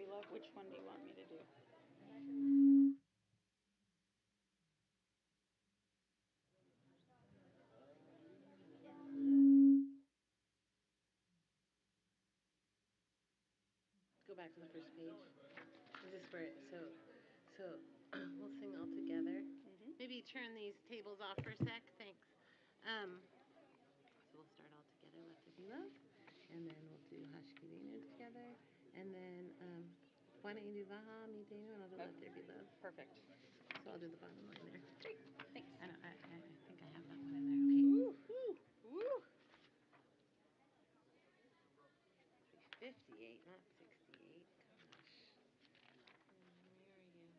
love? Which one do you want me to do? Go back to the first page. Is this for it? So we'll sing all together. Maybe turn these tables off for a sec. Thanks. So we'll start all together. Let there be love, and then we'll do Hashkirinu together, and then why don't you do Vaha Mitenu, and I'll do Let There Be Love. Perfect. So I'll do the bottom line there. Great. Thanks. I think I have that one in there. Okay. Woo, woo, woo. 58, not 68. Gosh. Where are you?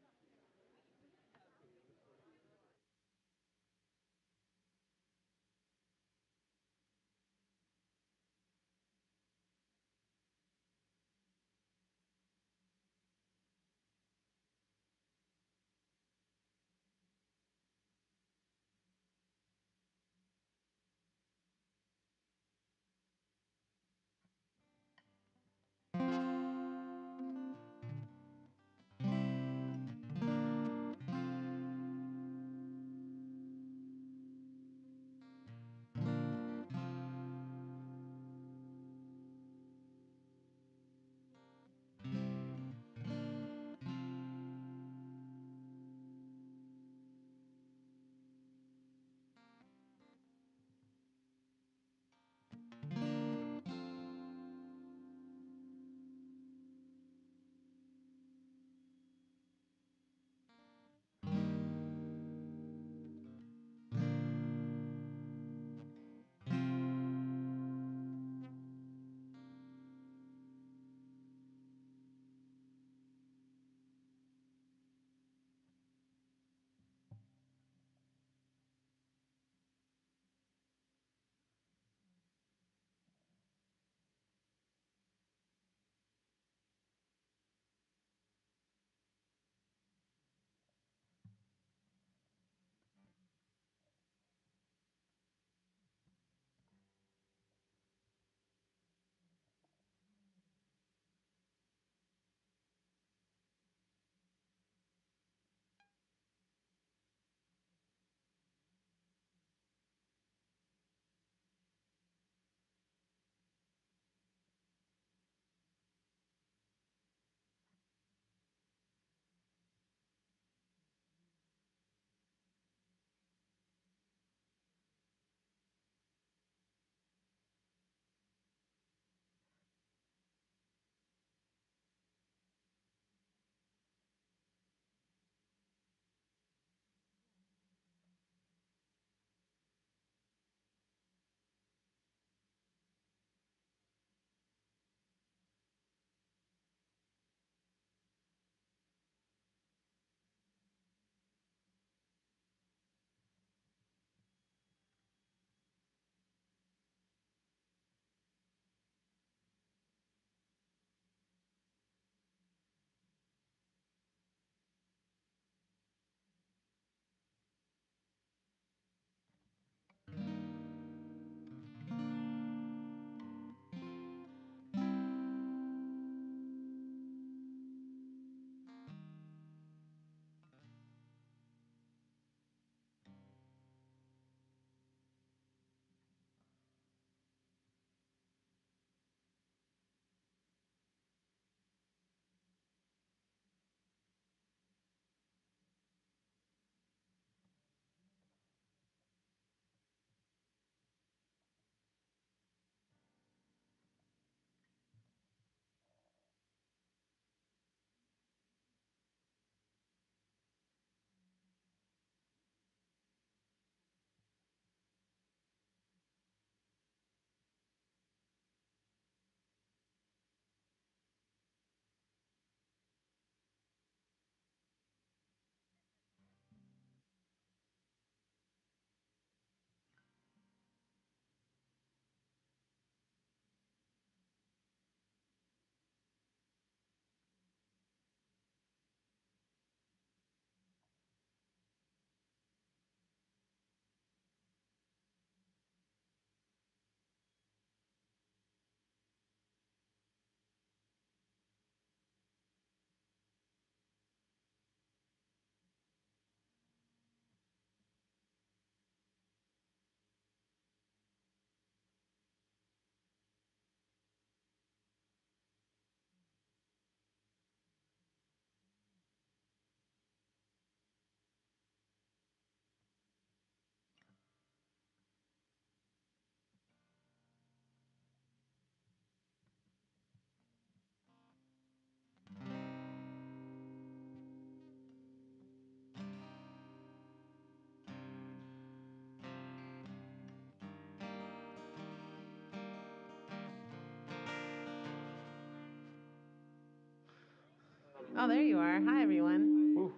Oh, there you are. Hi, everyone. Ooh,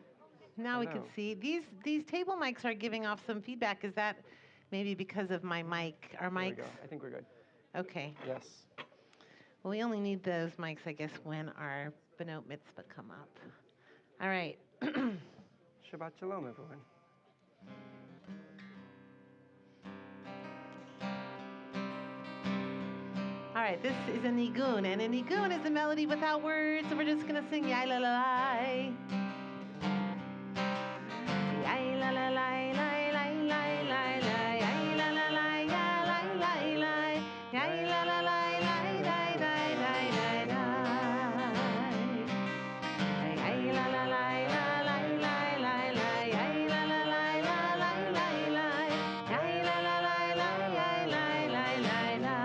Now we hello. can see. These table mics are giving off some feedback. Is that maybe because of my mic? Our There we mics? go. I think we're good. Okay. Yes. Well, we only need those mics, I guess, when our Benot Mitzvah come up. All right. Shabbat Shalom, everyone. All right, this is a nigun, and a nigun is a melody without words, so we're just gonna sing yai la la la. Yai la la la la la la la la. Yai la la la la la la la. Yai la la la la la la la la. Yai la la la la la la la la. Yai la la la la la la la. Yai la la la la la la la la.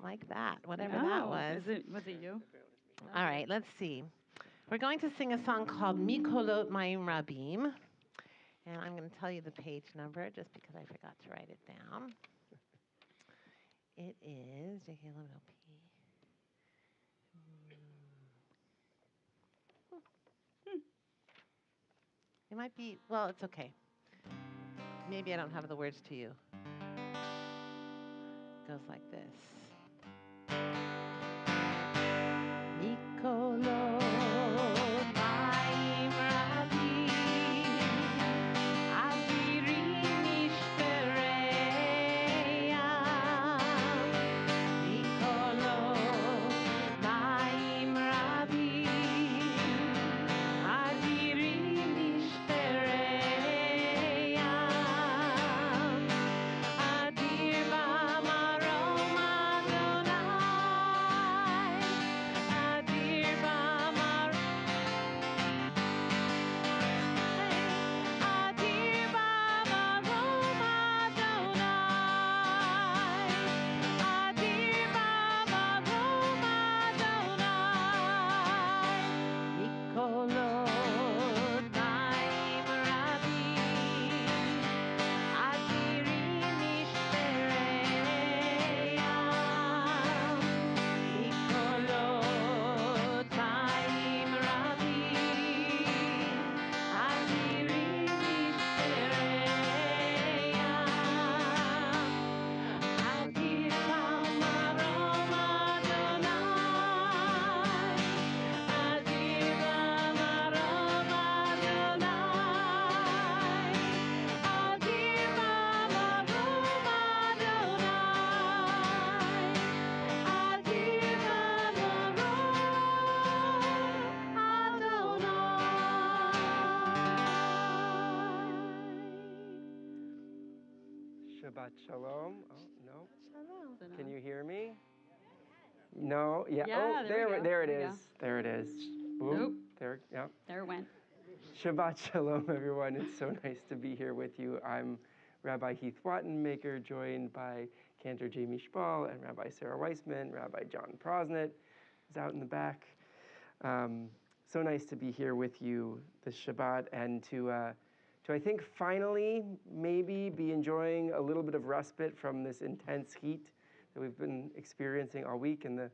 Like that, whatever that was. Was it you? All right, let's see. We're going to sing a song called Mikolot Mayim Rabim, and I'm going to tell you the page number just because I forgot to write it down. It is It might be, well, it's okay. Maybe I don't have the words to you. It goes like this. Mikolot Mayim Rabim, Adirim Mishpereyam. Mikolot Mayim Rabim, Adirim Mishpereyam. Adir b'marom Adonai. Adir b'marom. Adir b'marom Adonai. Adir b'marom Adonai. Mikolot Mayim Rabim. Adirim Mishpereyam. Mikolot Mayim Rabim. Adirim Mishpereyam. Adir b'marom Adonai. Adir b'marom Adonai. Adir b'marom Adonai. Adir b'marom Adonai. Shabbat Shalom. Oh, no. Shalom. Can you hear me? No. Yeah. Yeah, Oh, there we go. there it There we is. go. There it is. Oop, Nope. There. Yeah. There it went. Shabbat Shalom, everyone. It's so nice to be here with you. I'm Rabbi Heath Wattenmaker, joined by Cantor Jamie Spall and Rabbi Sarah Weissman. Rabbi John Prosnett is out in the back. So nice to be here with you this Shabbat and to I think finally maybe be enjoying a little bit of respite from this intense heat that we've been experiencing all week. And the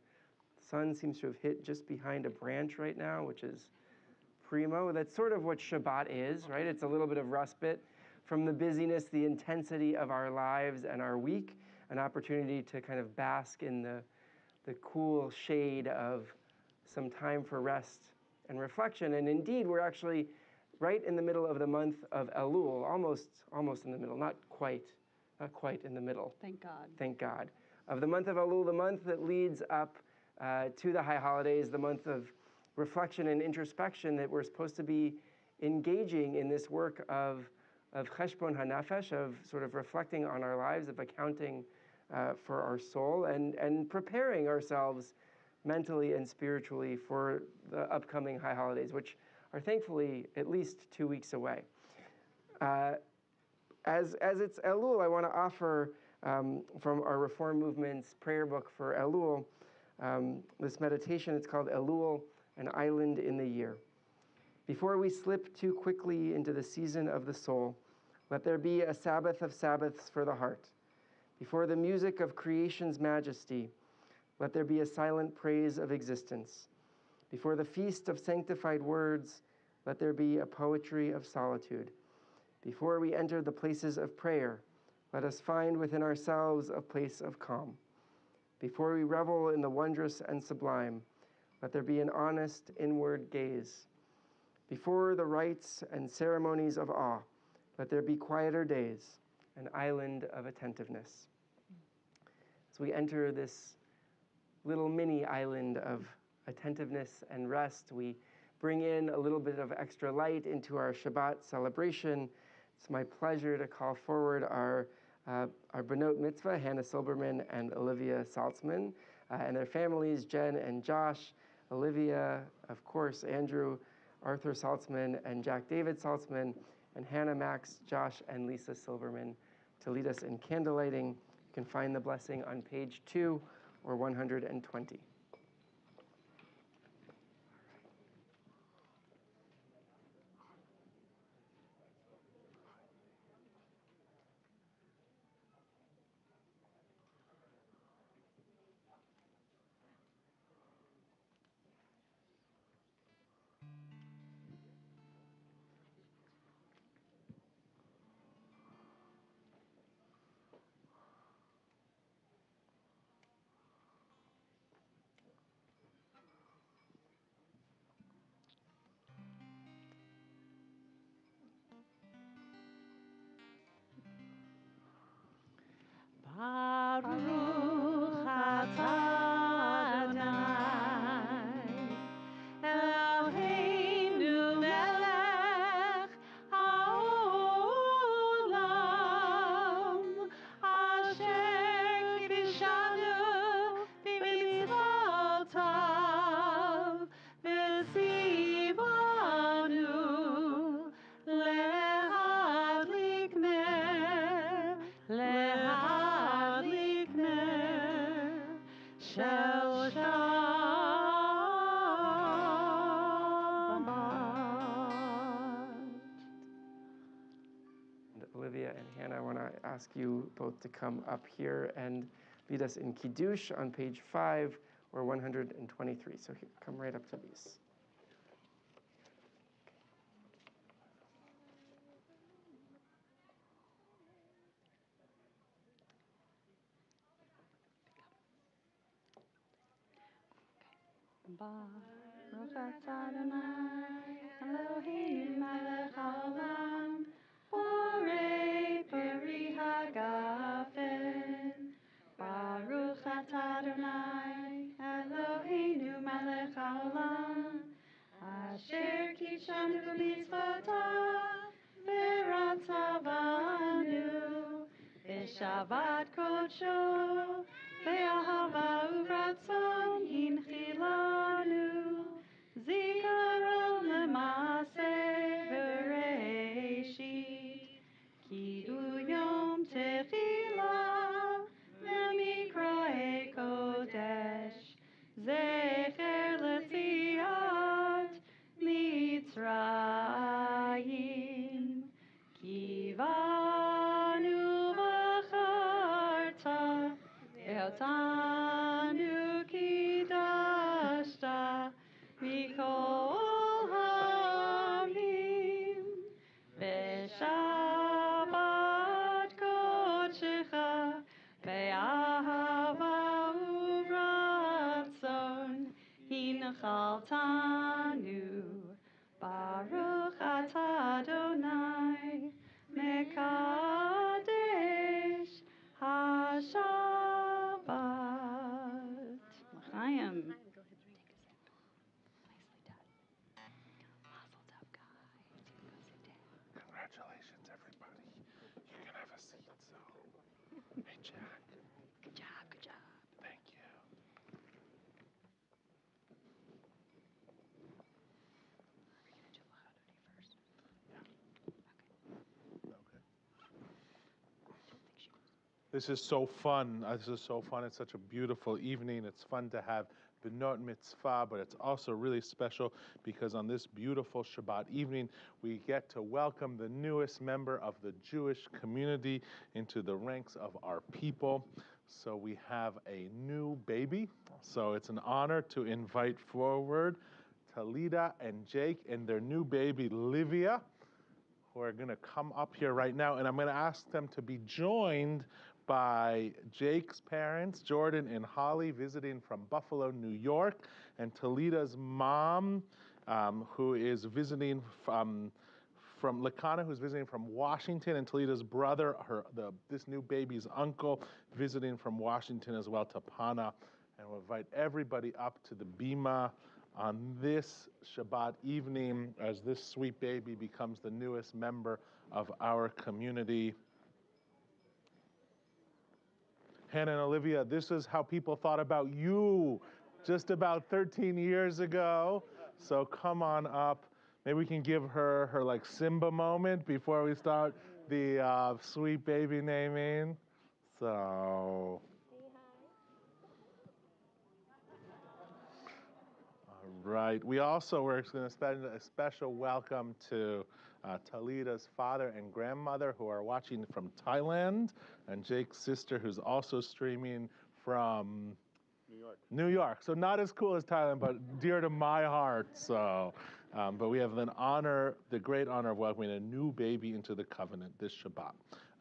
sun seems to have hit just behind a branch right now, which is primo. That's sort of what Shabbat is, right? It's a little bit of respite from the busyness, the intensity of our lives and our week, an opportunity to kind of bask in the cool shade of some time for rest and reflection. And indeed, we're actually right in the middle of the month of Elul, almost in the middle, not quite in the middle. Thank God. Thank God. Of the month of Elul, the month that leads up to the high holidays, the month of reflection and introspection that we're supposed to be engaging in this work of cheshbon hanafesh, of sort of reflecting on our lives, of accounting for our soul, and preparing ourselves mentally and spiritually for the upcoming high holidays, which are thankfully at least 2 weeks away. As it's Elul, I want to offer from our Reform Movement's prayer book for Elul this meditation. It's called Elul, an Island in the Year. Before we slip too quickly into the season of the soul, let there be a Sabbath of Sabbaths for the heart. Before the music of creation's majesty, let there be a silent praise of existence. Before the feast of sanctified words, let there be a poetry of solitude. Before we enter the places of prayer, let us find within ourselves a place of calm. Before we revel in the wondrous and sublime, let there be an honest inward gaze. Before the rites and ceremonies of awe, let there be quieter days, an island of attentiveness. As we enter this little mini island of attentiveness and rest, we bring in a little bit of extra light into our Shabbat celebration. It's my pleasure to call forward our Benot Mitzvah, Hannah Silberman and Olivia Saltzman, and their families, Jen and Josh, Olivia, of course, Andrew, Arthur Saltzman, and Jack David Saltzman, and Hannah, Max, Josh, and Lisa Silberman to lead us in candlelighting. You can find the blessing on page 2 or 120. Baruch atah Adonai, Eloheinu melech haolam, asher kiddushanu b'mitzvotav, v'tzivanu lehadlik ner shel Shabbat. And Olivia and Hannah, I want to ask you both to come up here and lead us in Kiddush on page 5 or 123. So here, come right up to these. Baruch atah Adonai, Eloheinu melech haolam, borei peri hagafen. Baruch atah Adonai, Eloheinu melech haolam, asher kiddushanu b'mitzvotav, v'ratzavanu, b'shabbat kodsho, ve'ahava uvratzon hinchilanu, zikaron l'maaseh v'reishit, kidu yom techilah, ve'mikrae kodesh, zecher l'tzion. Otanu kidashta mikol ha'amim V'shabbat kodshecha be'ahava uvratzon hinchaltanu Baruch atah Adonai mekadesh HaShabbat. L'chaim. Congratulations, everybody. You can have a seat, so. Hey, Jack. Good job, good job. Thank you. Okay. This is so fun. This is so fun. It's such a beautiful evening. It's fun to have Benot Mitzvah, but it's also really special because on this beautiful Shabbat evening, we get to welcome the newest member of the Jewish community into the ranks of our people. So we have a new baby. So it's an honor to invite forward Talida and Jake and their new baby, Livia, who are going to come up here right now. And I'm going to ask them to be joined by Jake's parents, Jordan and Holly, visiting from Buffalo, New York, and Talida's mom, who is visiting from Lakana, who's visiting from Washington, and Talida's brother, this new baby's uncle, visiting from Washington as well, Tapana. And we'll invite everybody up to the Bima on this Shabbat evening as this sweet baby becomes the newest member of our community. Hannah and Olivia, this is how people thought about you just about 13 years ago. So come on up. Maybe we can give her like Simba moment before we start the sweet baby naming. So. Right. We also were going to spend a special welcome to Talida's father and grandmother who are watching from Thailand, and Jake's sister who's also streaming from New York. So not as cool as Thailand, but dear to my heart. So, but we have the great honor of welcoming a new baby into the covenant this Shabbat.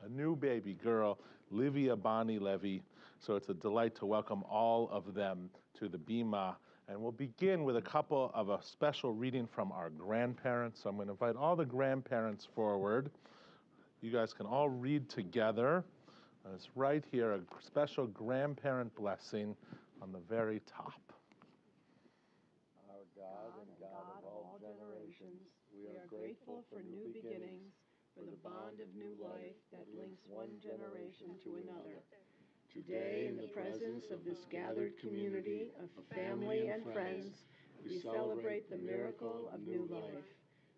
A new baby girl, Livia Bani Levy. So it's a delight to welcome all of them to the Bima. And we'll begin with a special reading from our grandparents. So I'm going to invite all the grandparents forward. You guys can all read together. And it's right here, a special grandparent blessing on the very top. Our God and God of all generations, we are grateful for new beginnings, for the bond of new life that links one generation to another. Today, in the presence of this gathered community of family and friends, we celebrate the miracle of new life.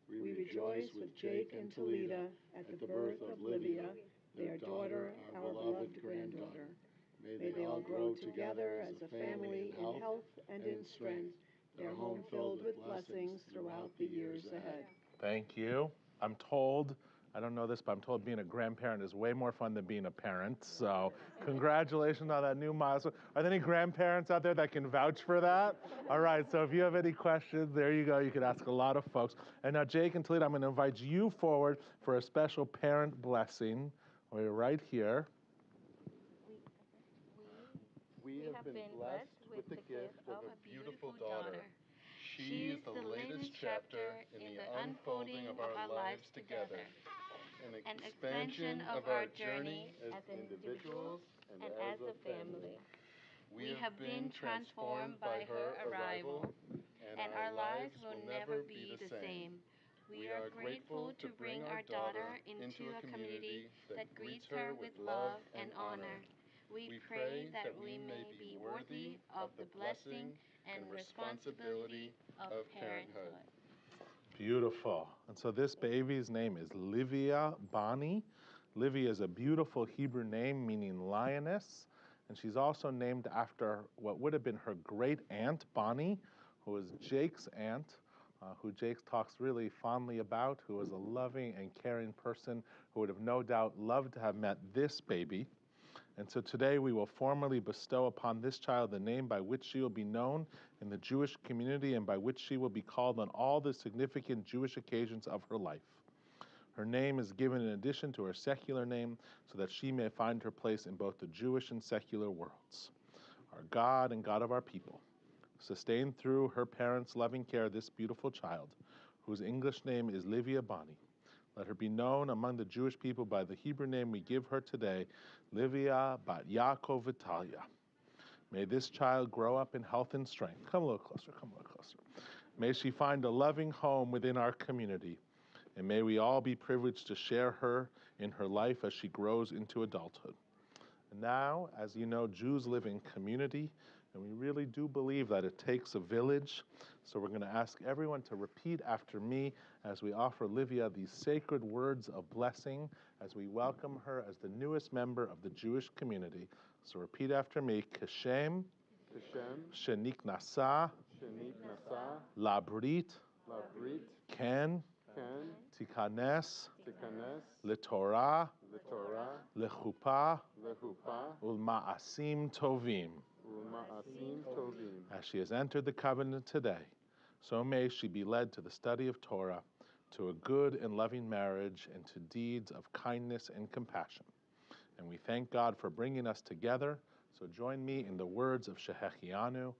We rejoice with Jake and Talida at the birth of Livia, their daughter, our beloved granddaughter. May they all grow together as a family in health and in strength, their home filled with blessings throughout the years ahead. Thank you. I'm told, I don't know this, but I'm told being a grandparent is way more fun than being a parent. So congratulations on that new milestone. Are there any grandparents out there that can vouch for that? All right, so if you have any questions, there you go. You can ask a lot of folks. And now, Jake and Talida, I'm going to invite you forward for a special parent blessing. We're right here. We have been blessed with the gift of a beautiful daughter. She is the latest chapter in the unfolding of our lives together, an expansion of our journey as individuals and as a family. We have been transformed by her arrival, and our lives will never be the same. We are grateful to bring our daughter into a community that greets her with love and honor. We pray that we may be worthy of the blessing and responsibility of parenthood. Beautiful. And so this baby's name is Livia Bani. Livia is a beautiful Hebrew name meaning lioness. And she's also named after what would have been her great aunt, Bonnie, who was Jake's aunt, who Jake talks really fondly about, who was a loving and caring person who would have no doubt loved to have met this baby. And so today we will formally bestow upon this child the name by which she will be known in the Jewish community and by which she will be called on all the significant Jewish occasions of her life. Her name is given in addition to her secular name so that she may find her place in both the Jewish and secular worlds. Our God and God of our people, sustain through her parents' loving care this beautiful child, whose English name is Livia Bani. Let her be known among the Jewish people by the Hebrew name we give her today, Livia Bat Yaakov Vitalia. May this child grow up in health and strength. Come a little closer, come a little closer. May she find a loving home within our community, and may we all be privileged to share her in her life as she grows into adulthood. And now, as you know, Jews live in community, and we really do believe that it takes a village. So we're going to ask everyone to repeat after me as we offer Livia these sacred words of blessing as we welcome her as the newest member of the Jewish community. So repeat after me. Kashem, Shenik Nasa, Labrit, Ken, Tikanes, L'Torah, Lechupa, Ulma'asim Tovim. As she has entered the covenant today, so may she be led to the study of Torah, to a good and loving marriage, and to deeds of kindness and compassion. And we thank God for bringing us together. So join me in the words of Shehechianu.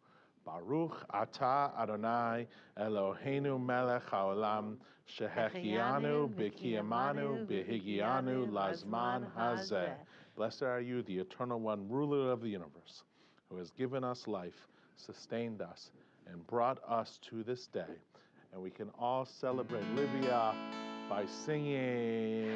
Baruch atah Adonai Eloheinu melech haolam shehechianu b'kiyamanu b'higianu lazman hazeh. Blessed are you, the Eternal One, ruler of the universe, who has given us life, sustained us, and brought us to this day. And we can all celebrate Livia by singing.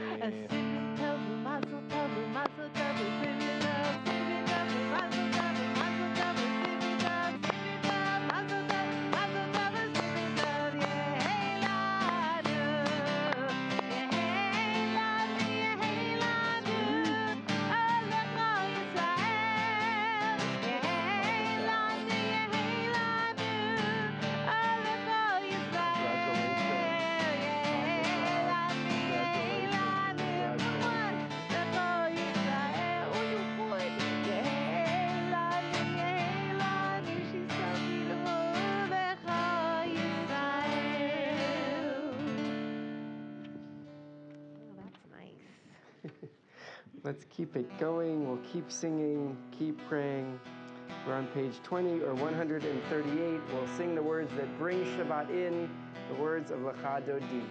Let's keep it going. We'll keep singing, keep praying. We're on page 20 or 138. We'll sing the words that bring Shabbat in, the words of Lecha Dodi.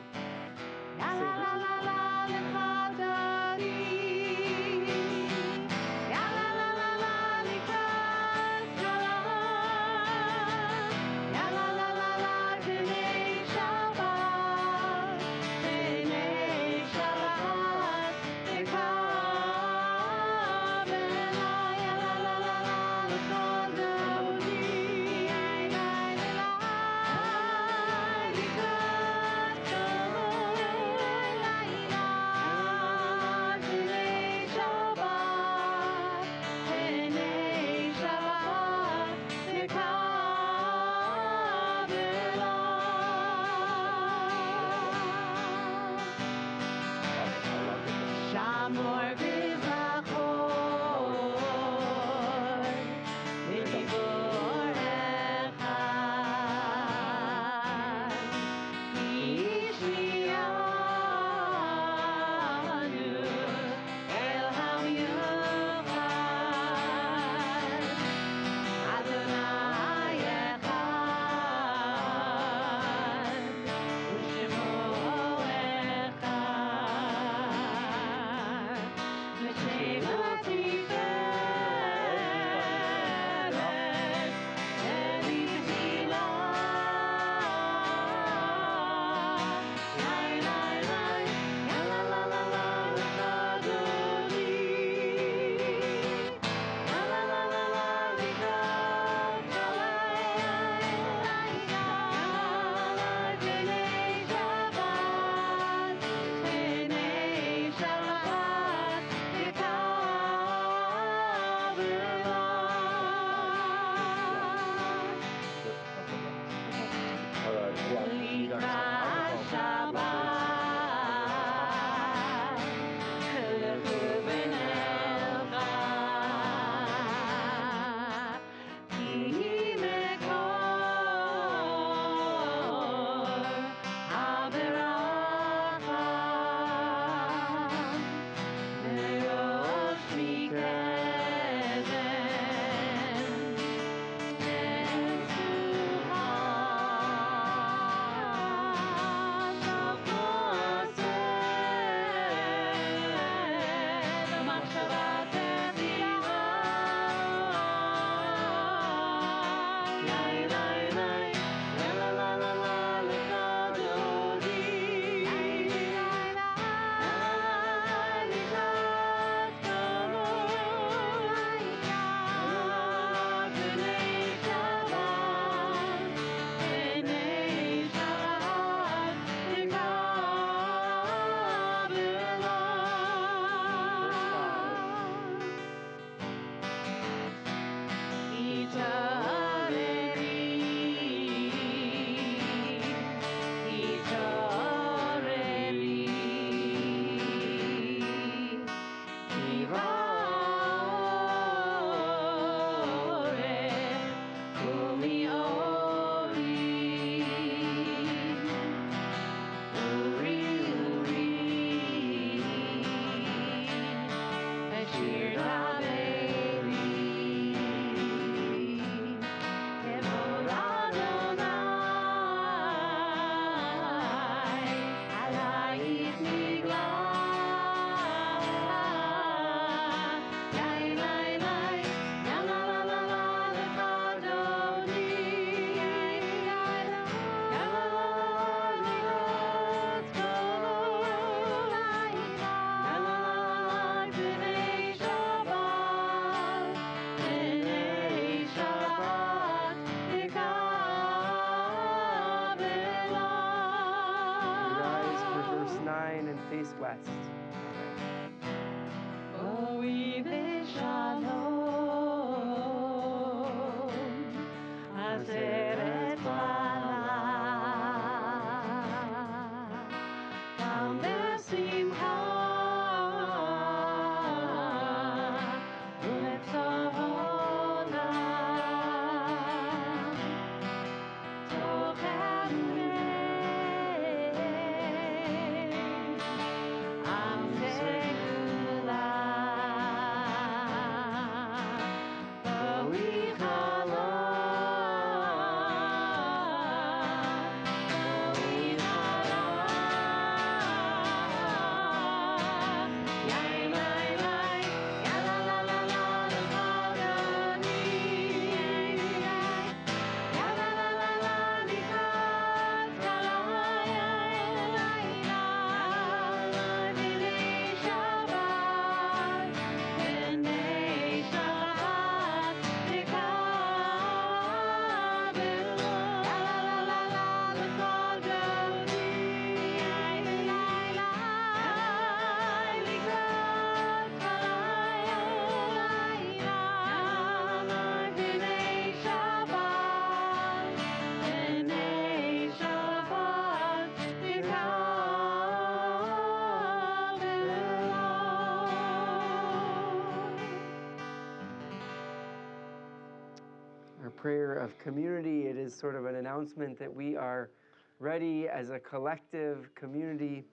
prayer of community. It is sort of an announcement that we are ready as a collective community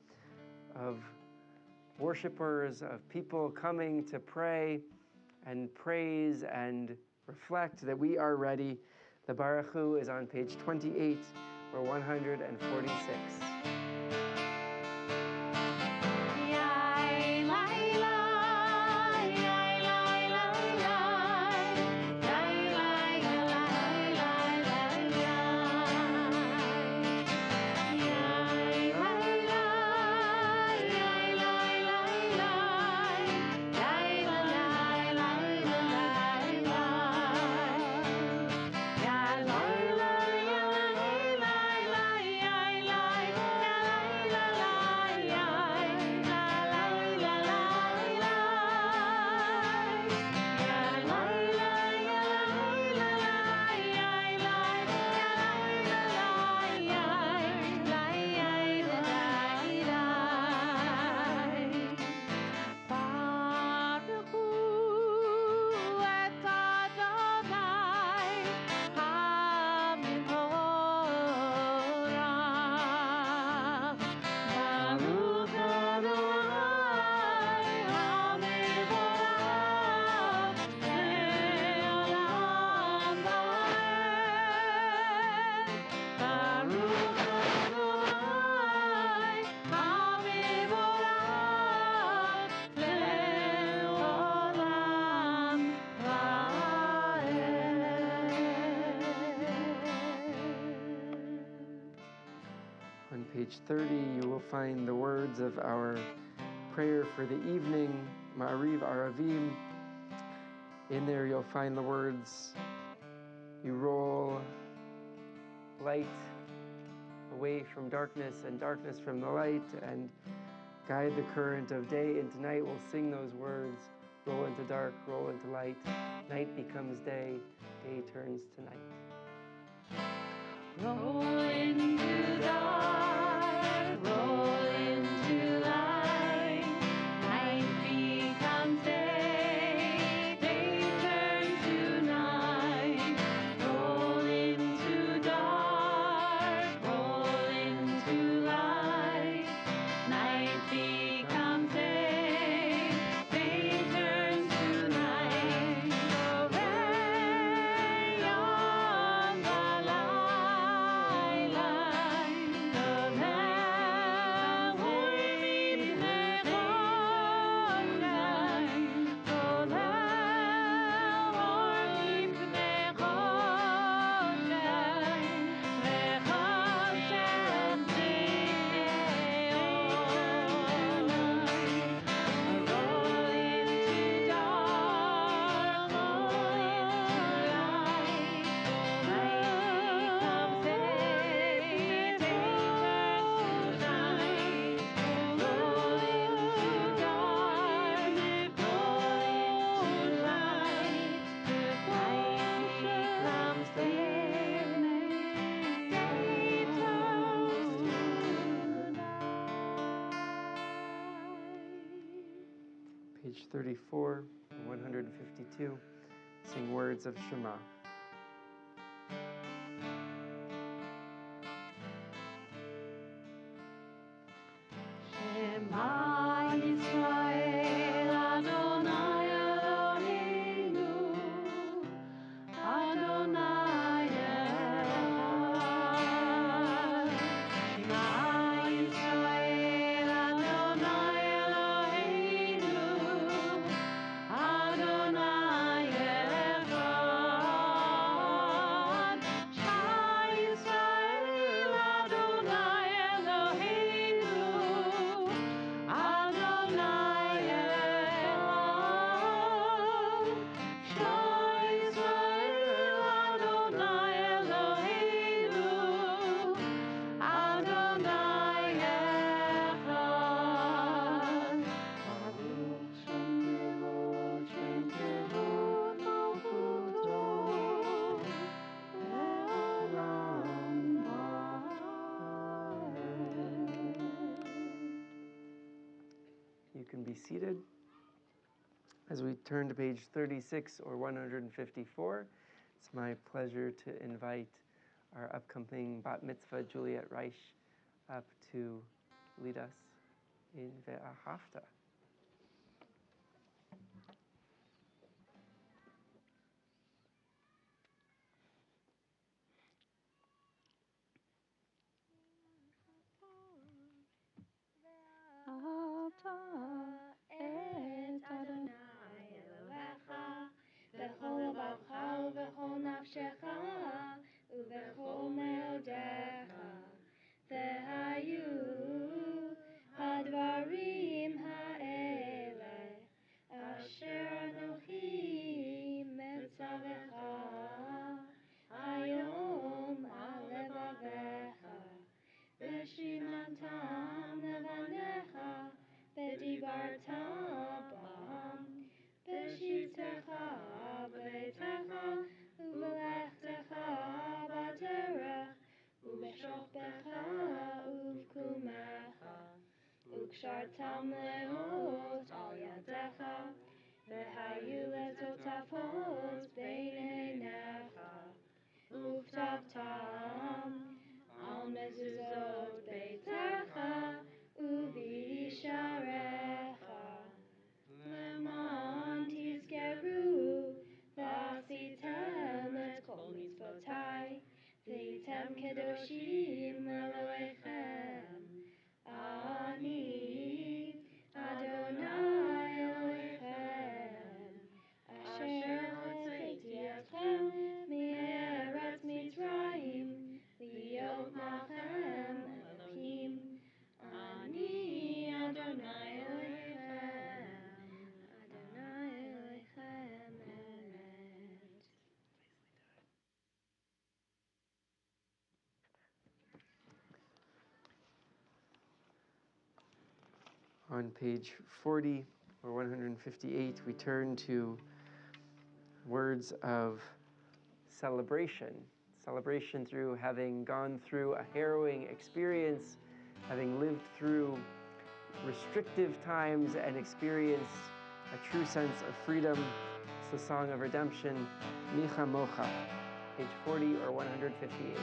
of worshipers, of people coming to pray and praise and reflect, that we are ready. The Baruch Hu is on page 28 or 146. On page 30, you will find the words of our prayer for the evening, Ma'ariv Aravim. In there you'll find the words, you roll light away from darkness and darkness from the light, and guide the current of day into night. We'll sing those words, roll into dark, roll into light. Night becomes day, day turns to night. Roll into dark, roll into light. Night becomes day, day turns to night. Roll into dark, roll into light. Night becomes day, day turns to night. Ray on the light, the lamp will be Page 34, 152, sing words of Shema. Shema Yisrael Adonai Eloheinu Adonai Echad. Shema Yisrael Adonai Eloheinu Adonai Echad. Shema Yisrael Adonai Eloheinu Adonai Echad. Shema Yisrael Adonai Eloheinu Adonai Echad. Baruch Shem Kevod Malchuto Le'olam Va'ed. You can be seated. As we turn to page 36 or 154, It's my pleasure to invite our upcoming bat mitzvah, Juliet Reich, up to lead us in Ve'ahavta. בכל לבבך ובכל נפשך ובכל מאודיך והיו הדברים האלה אשר אנוכי מצווך היום על לבביך ושמעתם לבניך ודיברת בם בשבתך בביתך ובלכתך בדרך ובשוכבך ובקומך וקשרתם לאות על ידך והיו לטוטפות בין עיניך וכתבתם על מזוזות ביתך ובישעריך למען תזכרו ועשיתם את כל מצוותיי והייתם קדושים לאלוהיכם אני אדוני אלוהיכם אשר הוצאתי אתכם מארץ מצרים להיות לכם אלוהים אני אדוני אלוהיכם אדוני אלוהיכם אמת. On page 40 or 158, we turn to words of celebration. Celebration through having gone through a harrowing experience, having lived through restrictive times and experienced a true sense of freedom. It's the song of redemption, Micha Mocha, page 40 or 158.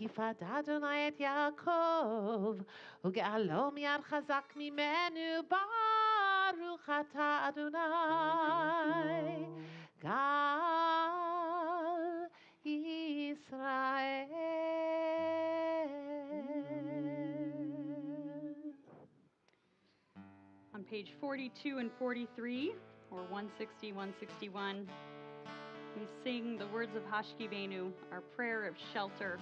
יפת אדוני את יעקב, וגאלו מיד חזק ממנו, ברוך אתה אדוני, גל ישראל. On page 42 and 43, or 160, 161, we sing the words of Hashkivenu, our prayer of shelter.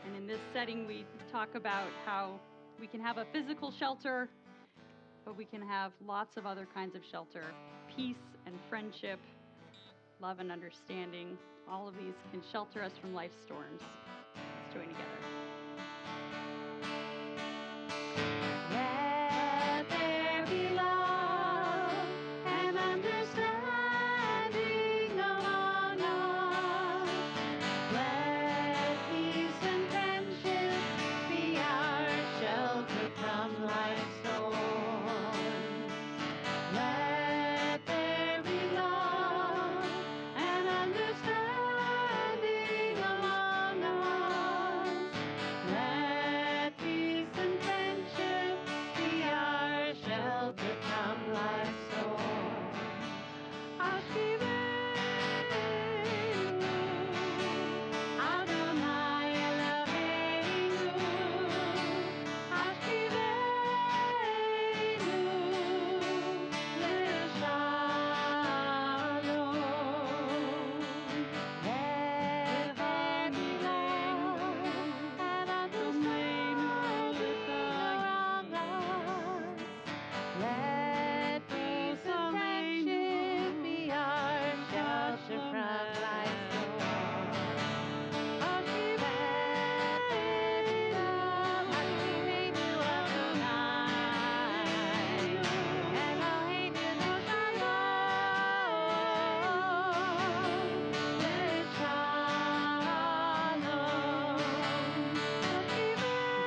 And in this setting, we talk about how we can have a physical shelter but we can have lots of other kinds of shelter. Peace and friendship, love and understanding. All of these can shelter us from life's storms. Let's join together. Let there be love and understanding among us. Let peace and friendship be our shelter from life's storms. Let there be love and understanding among us. Let peace and friendship be our shelter from life's storms. Ashkivenu, Adonai Eloheinu. Ashkivenu, L'shalom. Let there be love and understanding among us. Let peace and friendship be our shelter from life's storm. Ashkivenu, Ashkivenu Adonai, Eloheinu Shalom, L'shalom.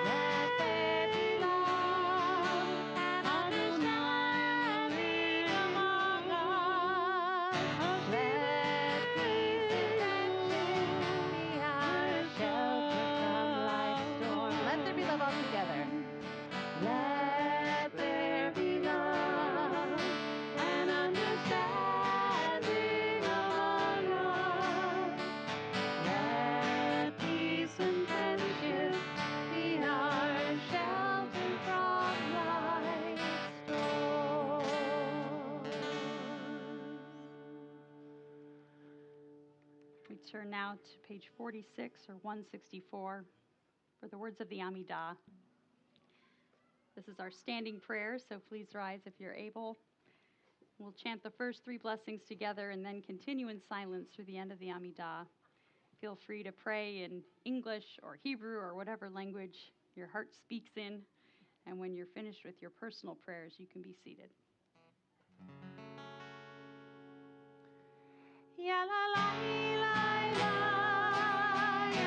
Let there be love and understanding among us. Let peace and friendship be our shelter from life's storm. Let there be love all together. Let there be love and understanding among us. Let peace and friendship be our shelter from life's storms. We turn now to page 46 or 164 for the words of the Amidah. This is our standing prayer, so please rise if you're able. We'll chant the first three blessings together and then continue in silence through the end of the Amidah. Feel free to pray in English or Hebrew or whatever language your heart speaks in. And when you're finished with your personal prayers, you can be seated. Ya la la la la, ya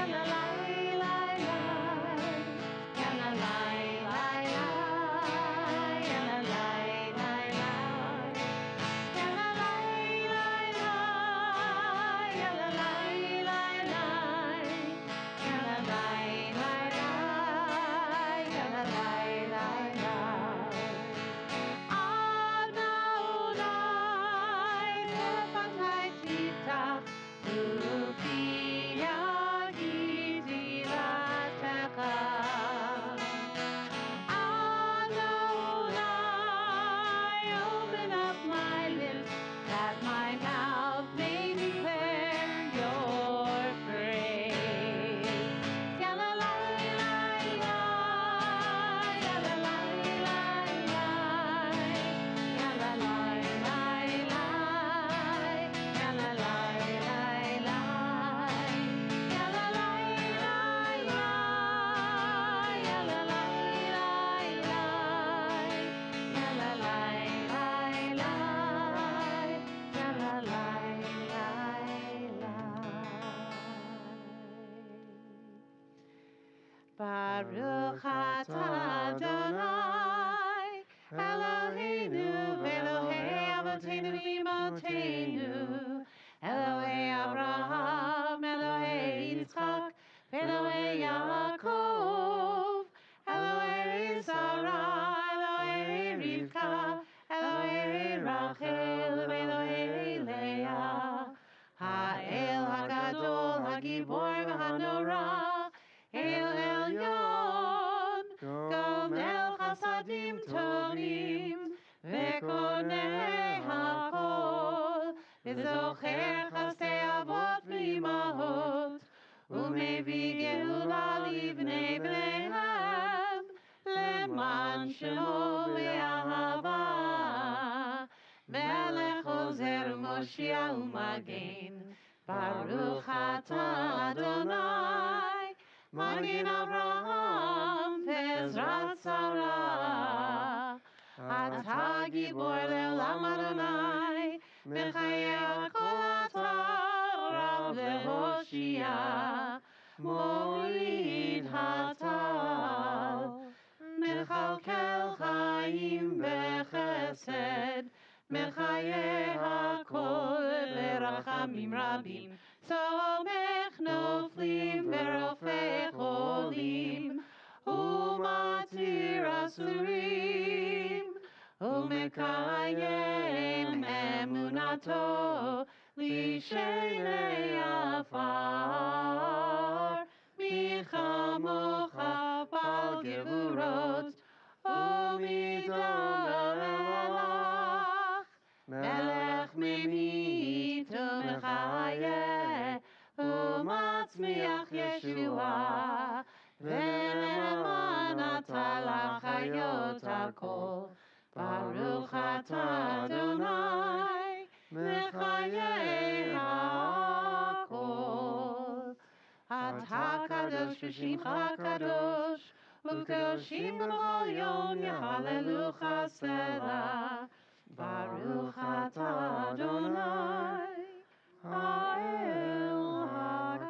la la la la, ya la la la la, ya la la la la, ya la la la la, ya la la la la, ya la la la la, ya la la la la. Baruch atah Adonai, Eloheinu v'Elohei Avotenu v'Imotenu, Elohei Avraham, Elohei Yitzchak, v'Elohei Yaakov, Elohei Sarah, Elohei Rivka, Elohei Rachel, v'Elohei Leah, Ha'el Hagadol, Hagibor v'Hanora, El Elyon, Gomel Chasadim Tovim, Vekoneh Hakol, V'zocher Chasdei Avot v'Imahot, Umevi Geula livnei bneihem, Leman Shemo v'Ahavat Hoshia Umagen. Baruch atah Adonai, Magen Avraham ve'ezrat Sarah. Atah gibor le'olam Adonai, mechayeh kol atah rav lehoshia. Morid hatal, mechalkel chaim bechesed, mechayeh hakol berachamim rabim, somech noflim verofech olim, umatir asurim, umekayem emunato lishenei afar. Michamocha bal gevurot, umidam melech, melech memit umechayeh, umatzmiach Yeshua, ve'leman atah lachayot hakol. Baruch atah Adonai, mechayeh hakol. Atah kadosh v'shimcha kadosh, u'kadoshim b'chol yom yehalelucha sela. Baruch atah Adonai, ha'el hakadosh.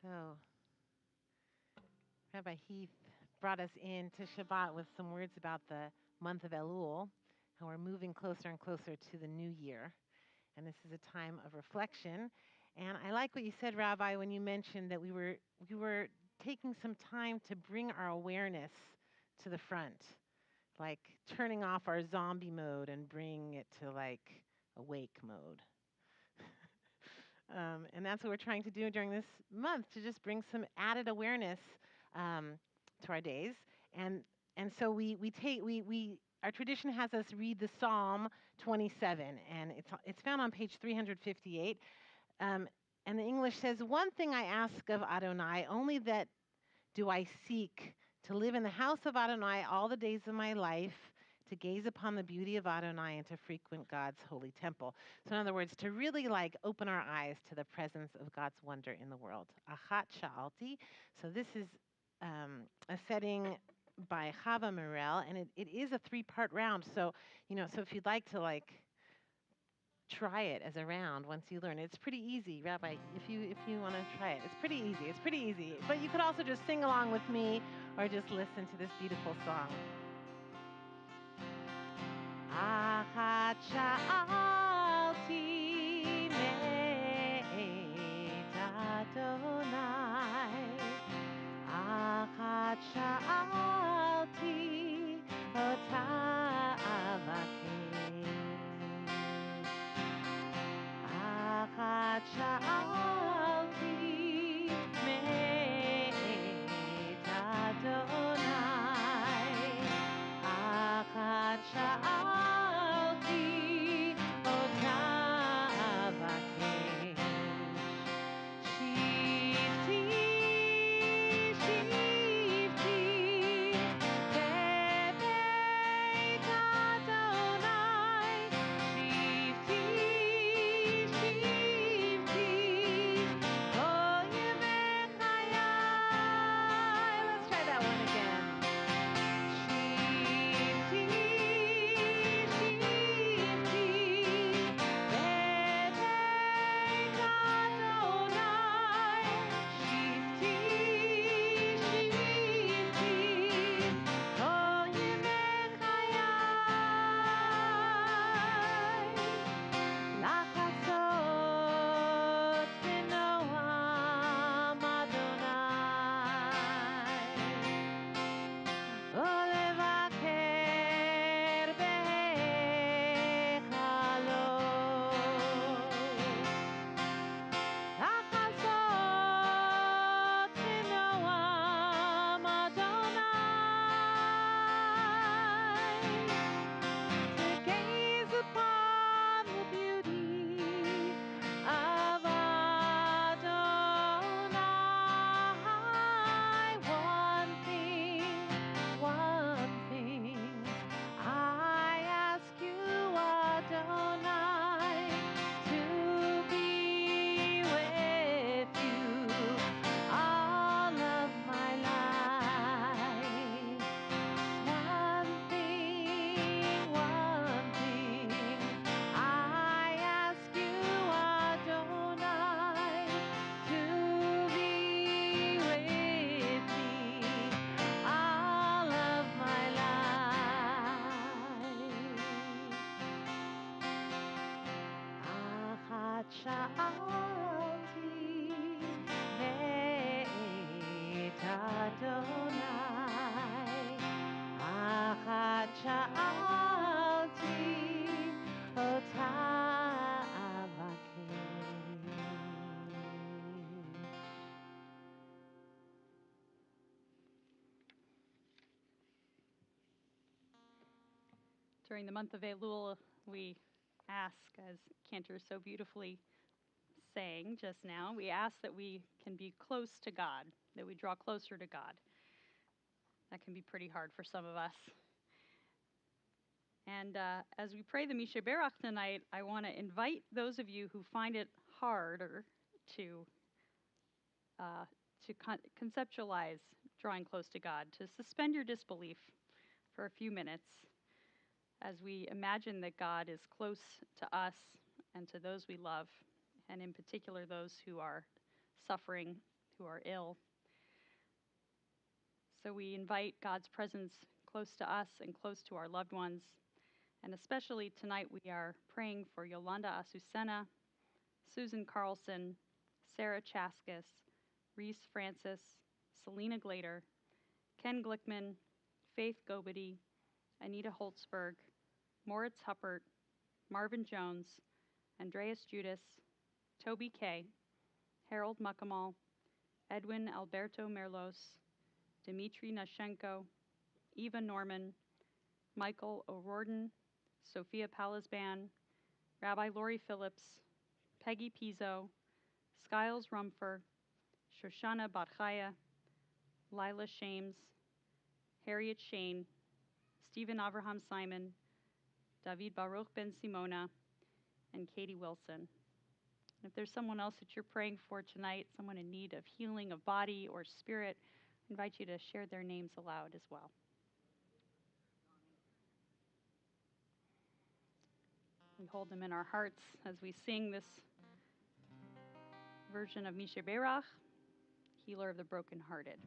So, Rabbi Heath brought us into Shabbat with some words about the month of Elul, and we're moving closer and closer to the new year. And this is a time of reflection. And I like what you said, Rabbi, when you mentioned that we were taking some time to bring our awareness to the front, like turning off our zombie mode and bringing it to like awake mode. And that's what we're trying to do during this month, to just bring some added awareness to our days. And so we our tradition has us read the Psalm 27, and it's found on page 358. And the English says, "One thing I ask of Adonai, only that do I seek, to live in the house of Adonai all the days of my life, to gaze upon the beauty of Adonai and to frequent God's holy temple." So in other words, to really like open our eyes to the presence of God's wonder in the world. Achat Sha'alti. So this is a setting by Chava Morel, and it is a 3-part round. So, so if you'd like to like try it as a round once you learn it. It's pretty easy, Rabbi. If you want to try it, it's pretty easy. It's pretty easy. But you could also just sing along with me or just listen to this beautiful song. Achat sha'alti me'et Adonai. Achat sha'alti ota avakesh. Achat sha'alti me'et Adonai. Achat sha'alti ota avakesh. Shivti, shivti, bebeit Adonai. Shivti, shivti, kol yemei chayai. Let's try that one again. Shivti, shivti, bebeit Adonai. Shivti, shivti, kol yemei chayai. Lachasot b'noam Adonai. Olevaker behechalo. Lachasot b'noam Adonai. To gaze upon the beauty of Adonai. One thing, I ask you, Adonai, to be with you all of my life. One thing, I ask you, Adonai, to be with me all of my life. Achat sha'alti me'et Adonai. Achat sha'alti ota avakesh. During the month of Elul, we ask, as Cantor so beautifully sang just now, we ask that we can be close to God, that we draw closer to God. That can be pretty hard for some of us. And as we pray the Misha Berach tonight, I want to invite those of you who find it harder to conceptualize drawing close to God, to suspend your disbelief for a few minutes as we imagine that God is close to us and to those we love, and in particular those who are suffering, who are ill. So we invite God's presence close to us and close to our loved ones. And especially tonight we are praying for Yolanda Azucena, Susan Carlson, Sarah Chaskis, Reese Francis, Selena Glader, Ken Glickman, Faith Gobedy, Anita Holtzberg, Moritz Huppert, Marvin Jones, Andreas Judas, Toby Kay, Harold Muckamal, Edwin Alberto Merlos, Dmitry Nashenko, Eva Norman, Michael O'Riordan, Sophia Palisban, Rabbi Lori Phillips, Peggy Pizzo, Skiles Rumfer, Shoshana Batchaya, Lila Shames, Harriet Shane, Stephen Avraham Simon, David Baruch Ben Simona, and Katie Wilson. If there's someone else that you're praying for tonight, someone in need of healing of body or spirit, I invite you to share their names aloud as well. We hold them in our hearts as we sing this version of Mishe Berach, Healer of the Brokenhearted.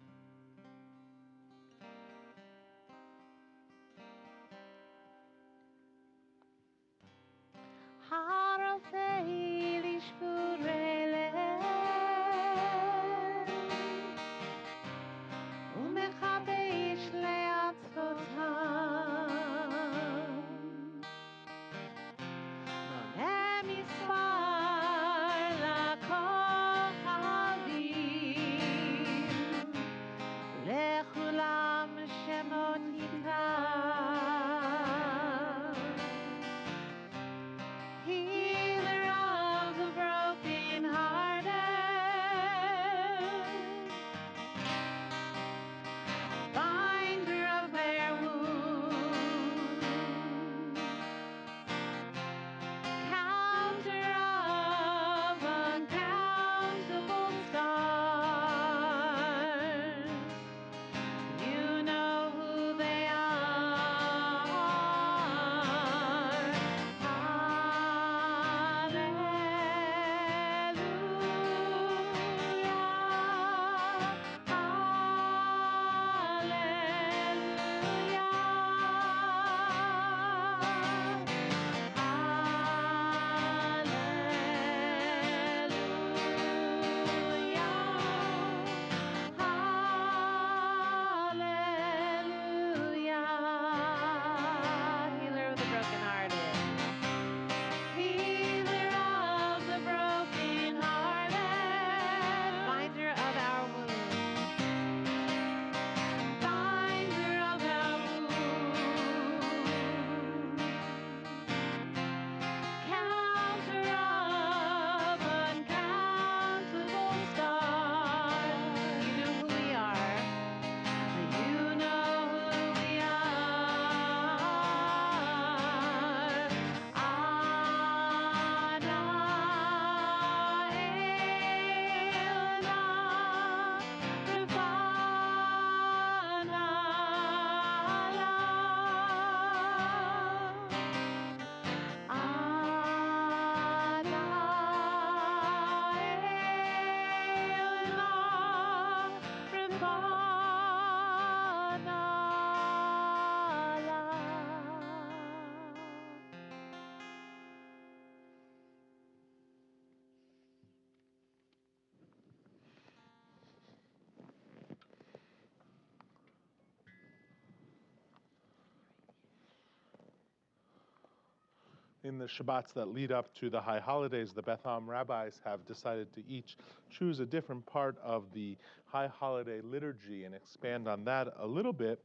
In the Shabbats that lead up to the high holidays, the Beth Am rabbis have decided to each choose a different part of the high holiday liturgy and expand on that a little bit.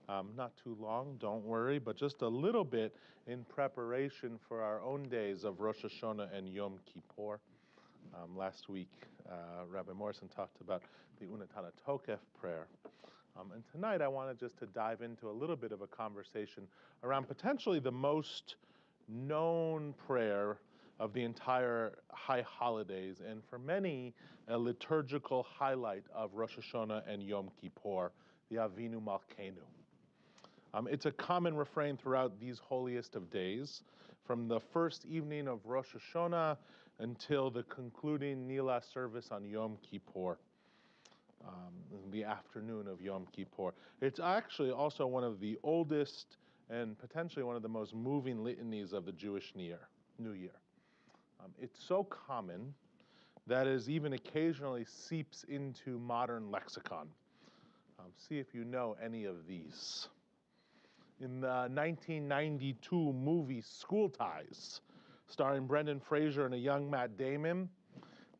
Not too long, don't worry, but just a little bit in preparation for our own days of Rosh Hashanah and Yom Kippur. Last week, Rabbi Morrison talked about the Unatana Tokef prayer. And tonight I wanted just to dive into a little bit of a conversation around potentially the most known prayer of the entire high holidays, and for many, a liturgical highlight of Rosh Hashanah and Yom Kippur, the Avinu Malkeinu. It's a common refrain throughout these holiest of days, from the first evening of Rosh Hashanah until the concluding Nila service on Yom Kippur, the afternoon of Yom Kippur. It's actually also one of the oldest and potentially one of the most moving litanies of the Jewish New Year. It's so common that it even occasionally seeps into modern lexicon. See if you know any of these. In the 1992 movie School Ties, starring Brendan Fraser and a young Matt Damon,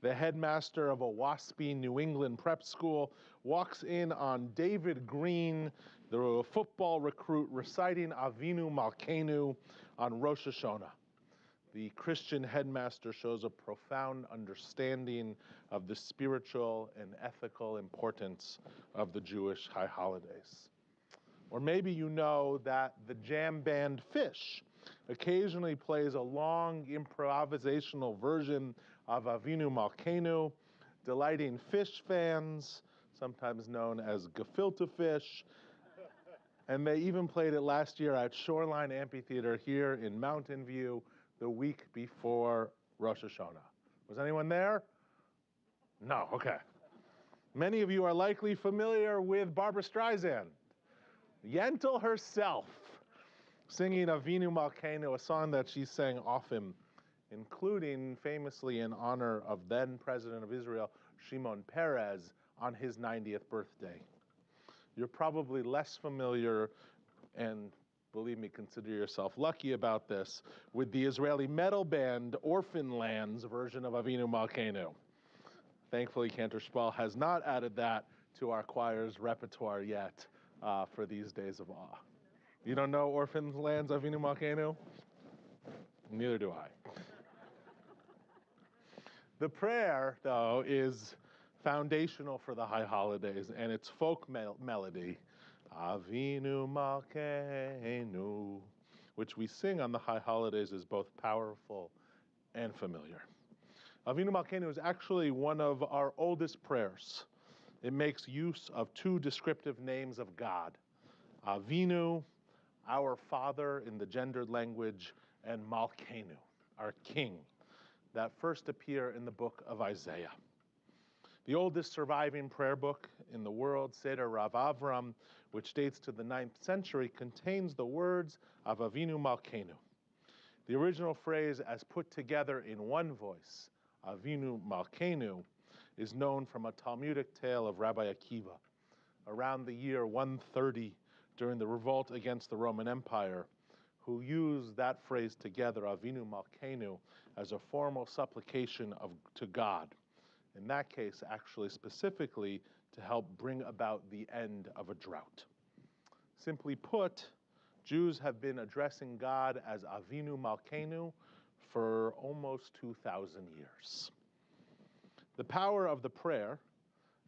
the headmaster of a waspy New England prep school walks in on David Green, the football recruit, reciting Avinu Malkeinu on Rosh Hashanah. The Christian headmaster shows a profound understanding of the spiritual and ethical importance of the Jewish high holidays. Or maybe you know that the jam band Fish occasionally plays a long improvisational version of Avinu Malkeinu, delighting Fish fans, sometimes known as gefilte fish. And they even played it last year at Shoreline Amphitheater here in Mountain View the week before Rosh Hashanah. Was anyone there? No, okay. Many of you are likely familiar with Barbra Streisand, Yentl herself, singing Avinu Malkeinu, a song that she sang often, including famously in honor of then President of Israel, Shimon Peres, on his 90th birthday. You're probably less familiar, and believe me, consider yourself lucky about this, with the Israeli metal band Orphan Land's version of Avinu Malkeinu. Thankfully, Cantor Spall has not added that to our choir's repertoire yet for these days of awe. You don't know Orphan Land's Avinu Malkeinu? Neither do I. The prayer, though, is foundational for the high holidays, and its folk melody, Avinu Malkeinu, which we sing on the high holidays, is both powerful and familiar. Avinu Malkeinu is actually one of our oldest prayers. It makes use of two descriptive names of God, Avinu, our Father in the gendered language, and Malkeinu, our King, that first appear in the book of Isaiah. The oldest surviving prayer book in the world, Seder Rav Avram, which dates to the 9th century, contains the words of Avinu Malkeinu. The original phrase, as put together in one voice, Avinu Malkeinu, is known from a Talmudic tale of Rabbi Akiva. Around the year 130, during the revolt against the Roman Empire, who used that phrase together, Avinu Malkeinu, as a formal supplication to God. In that case, actually specifically to help bring about the end of a drought. Simply put, Jews have been addressing God as Avinu Malkeinu for almost 2,000 years. The power of the prayer,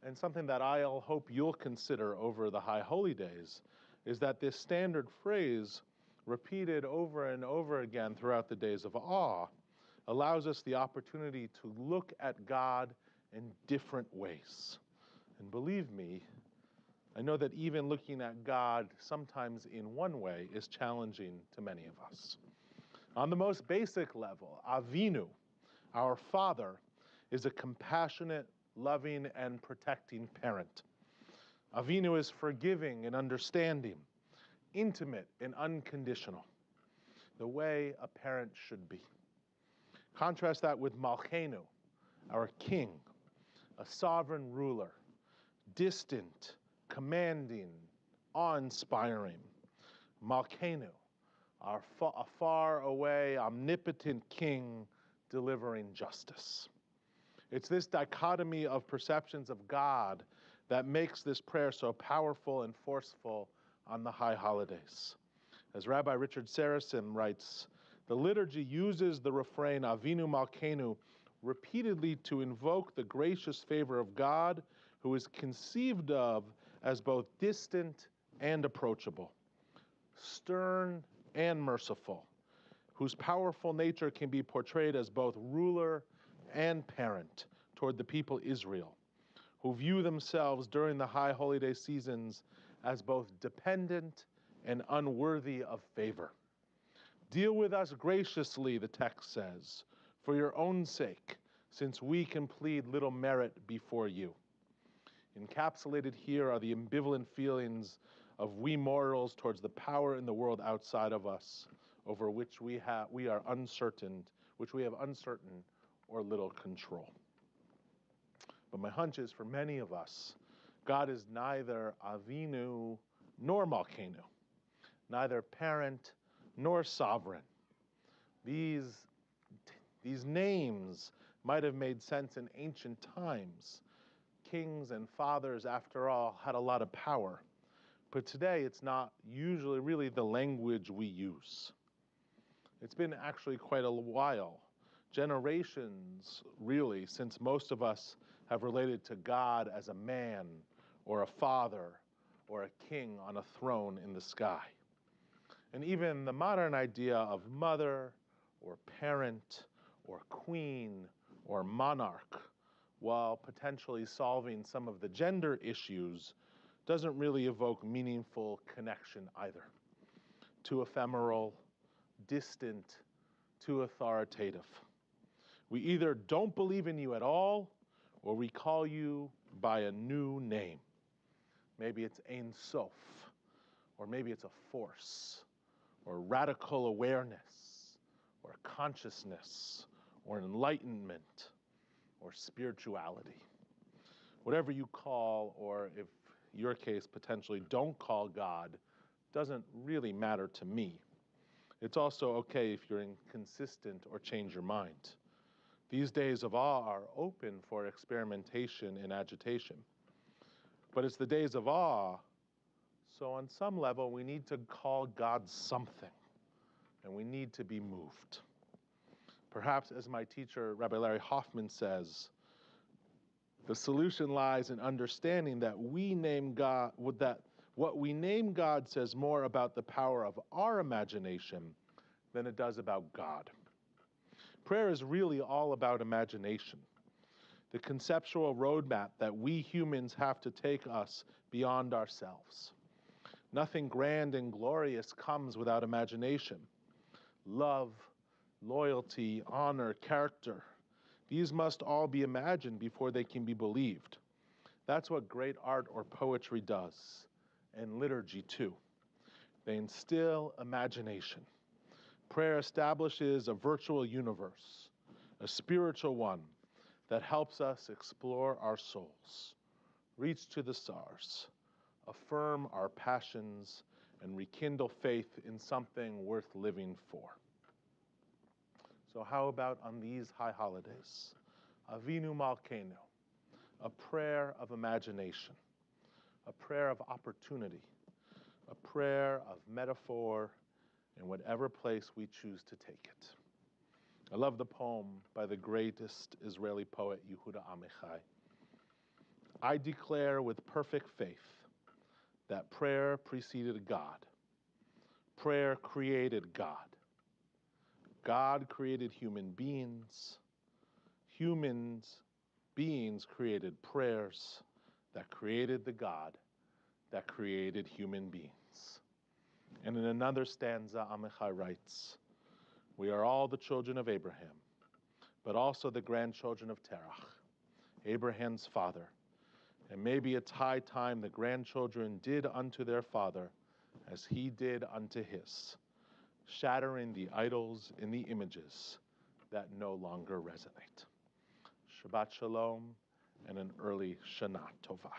and something that I'll hope you'll consider over the High Holy Days, is that this standard phrase, repeated over and over again throughout the days of awe, allows us the opportunity to look at God in different ways. And believe me, I know that even looking at God sometimes in one way is challenging to many of us. On the most basic level, Avinu, our Father, is a compassionate, loving, and protecting parent. Avinu is forgiving and understanding, intimate and unconditional, the way a parent should be. Contrast that with Malkeinu, our King, a sovereign ruler, distant, commanding, awe-inspiring. Malkeinu, a far away, omnipotent King delivering justice. It's this dichotomy of perceptions of God that makes this prayer so powerful and forceful on the high holidays. As Rabbi Richard Saracen writes, the liturgy uses the refrain Avinu Malkeinu repeatedly to invoke the gracious favor of God, who is conceived of as both distant and approachable, stern and merciful, whose powerful nature can be portrayed as both ruler and parent toward the people Israel, who view themselves during the high holy day seasons as both dependent and unworthy of favor. Deal with us graciously, the text says, for your own sake, since we can plead little merit before you. Encapsulated here are the ambivalent feelings of we mortals towards the power in the world outside of us, over which we have uncertain or little control. But my hunch is for many of us, God is neither Avinu nor Malkeinu, neither parent nor sovereign. These names might have made sense in ancient times. Kings and fathers, after all, had a lot of power. But today, it's not usually really the language we use. It's been actually quite a while, generations really, since most of us have related to God as a man or a father or a king on a throne in the sky. And even the modern idea of mother or parent or queen or monarch, while potentially solving some of the gender issues, doesn't really evoke meaningful connection either. Too ephemeral, distant, too authoritative. We either don't believe in you at all, or we call you by a new name. Maybe it's Ein Sof, or maybe it's a force, or radical awareness, or consciousness, or enlightenment, or spirituality. Whatever you call, or if your case potentially don't call God, doesn't really matter to me. It's also okay if you're inconsistent or change your mind. These days of awe are open for experimentation and agitation. But it's the days of awe, so on some level we need to call God something, and we need to be moved. Perhaps, as my teacher, Rabbi Larry Hoffman, says, the solution lies in understanding that we name God, that what we name God says more about the power of our imagination than it does about God. Prayer is really all about imagination, the conceptual roadmap that we humans have to take us beyond ourselves. Nothing grand and glorious comes without imagination. Love, loyalty, honor, character, these must all be imagined before they can be believed. That's what great art or poetry does, and liturgy too. They instill imagination. Prayer establishes a virtual universe, a spiritual one that helps us explore our souls, reach to the stars, affirm our passions, and rekindle faith in something worth living for. So how about on these high holidays? Avinu Malkeinu, a prayer of imagination, a prayer of opportunity, a prayer of metaphor in whatever place we choose to take it. I love the poem by the greatest Israeli poet, Yehuda Amichai. I declare with perfect faith that prayer preceded God. Prayer created God. God created human beings. Human beings created prayers that created the God that created human beings. And in another stanza, Amichai writes, we are all the children of Abraham, but also the grandchildren of Terach, Abraham's father. And maybe it's high time the grandchildren did unto their father as he did unto his, shattering the idols in the images that no longer resonate. Shabbat Shalom and an early Shana Tova.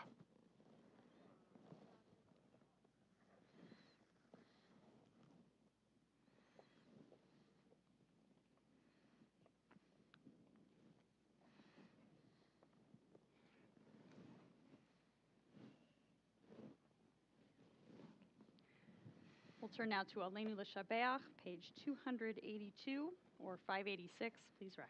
We'll turn now to Aleinu L'Shabeach, page 282 or 586. Please rise.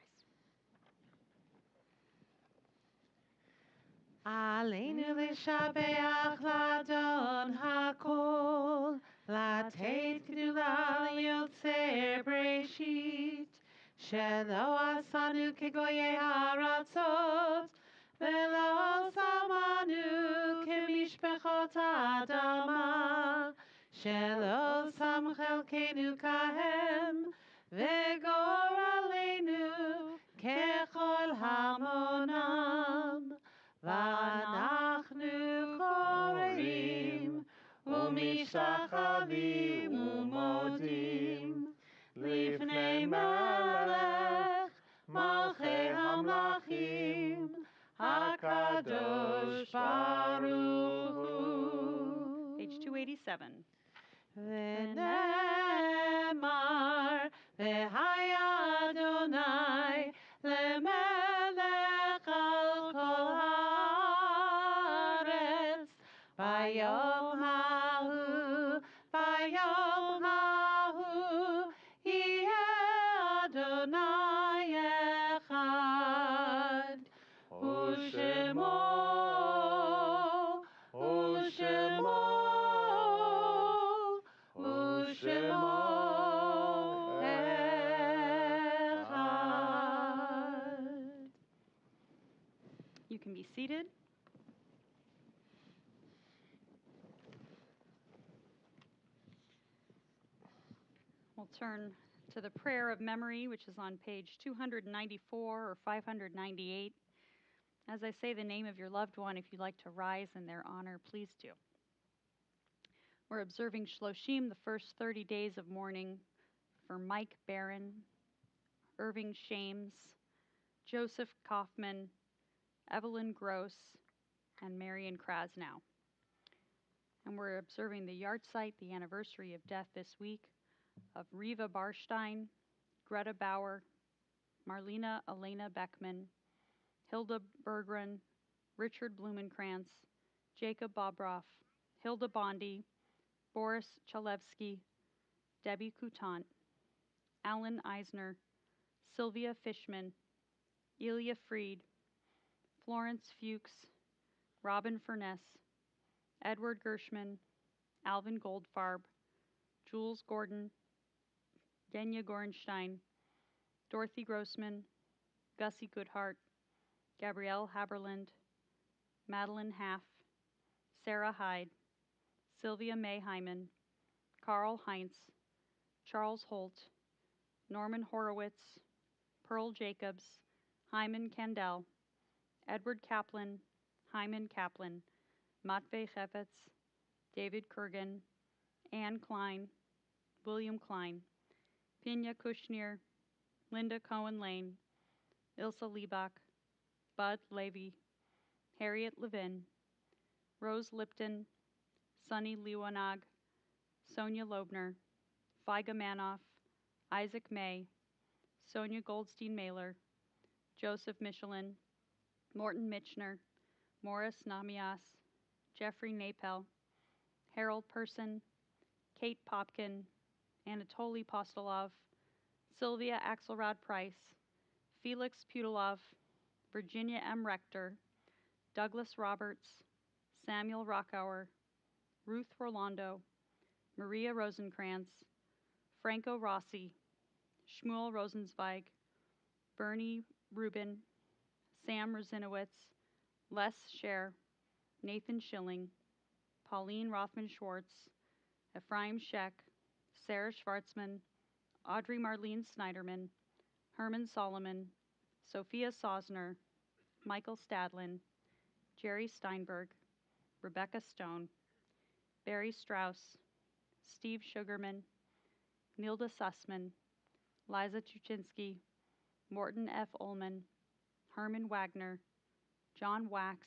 Aleinu l'shabeach l'Adon hakol, לתת גדולה ליוצר בראשית, שלא עשנו כגויי הארצות, ולא שמנו כמשפחות האדמה, שלא שם חלקנו כהם, וגורלנו ככל המונם. ואנחנו קוראים ומשתחווים ומודים לפני מלך מלכי המלכים הקדוש ברוך הוא. Page 287. ונאמר והיה אדוני למלך על כל הארץ ביום ההוא יהיה אדוני אחד ושמו You can be seated. We'll turn to the prayer of memory, which is on page 294 or 598. As I say the name of your loved one, if you'd like to rise in their honor, please do. We're observing Shloshim, the first 30 days of mourning, for Mike Barron, Irving Shames, Joseph Kaufman, Evelyn Gross, and Marion Krasnow. And we're observing the yahrzeit, the anniversary of death this week, of Riva Barstein, Greta Bauer, Marlena Elena Beckman, Hilda Berggren, Richard Blumenkrantz, Jacob Bobroff, Hilda Bondi, Boris Chalevsky, Debbie Coutant, Alan Eisner, Sylvia Fishman, Ilya Fried, Florence Fuchs, Robin Furness, Edward Gershman, Alvin Goldfarb, Jules Gordon, Genya Gorenstein, Dorothy Grossman, Gussie Goodhart, Gabrielle Haberland, Madeline Haff, Sarah Hyde, Sylvia May Hyman, Carl Heinz, Charles Holt, Norman Horowitz, Pearl Jacobs, Hyman Kandel, Edward Kaplan, Hyman Kaplan, Matvey Chefetz, David Kurgan, Anne Klein, William Klein, Pina Kushner, Linda Cohen Lane, Ilsa Liebach, Bud Levy, Harriet Levin, Rose Lipton, Sonny Lewanag, Sonia Loebner, Feiga Manoff, Isaac May, Sonia Goldstein-Mailer, Joseph Michelin, Morton Mitchner, Morris Namias, Jeffrey Napel, Harold Person, Kate Popkin, Anatoly Postolov, Sylvia Axelrod Price, Felix Putilov, Virginia M. Rector, Douglas Roberts, Samuel Rockauer, Ruth Rolando, Maria Rosenkrantz, Franco Rossi, Shmuel Rosenzweig, Bernie Rubin, Sam Rosinowitz, Les Scher, Nathan Schilling, Pauline Rothman-Schwartz, Ephraim Scheck, Sarah Schwartzman, Audrey Marlene Snyderman, Herman Solomon, Sophia Sosner, Michael Stadlin, Jerry Steinberg, Rebecca Stone, Barry Strauss, Steve Sugarman, Nilda Sussman, Liza Tuchinski, Morton F. Ullman, Herman Wagner, John Wax,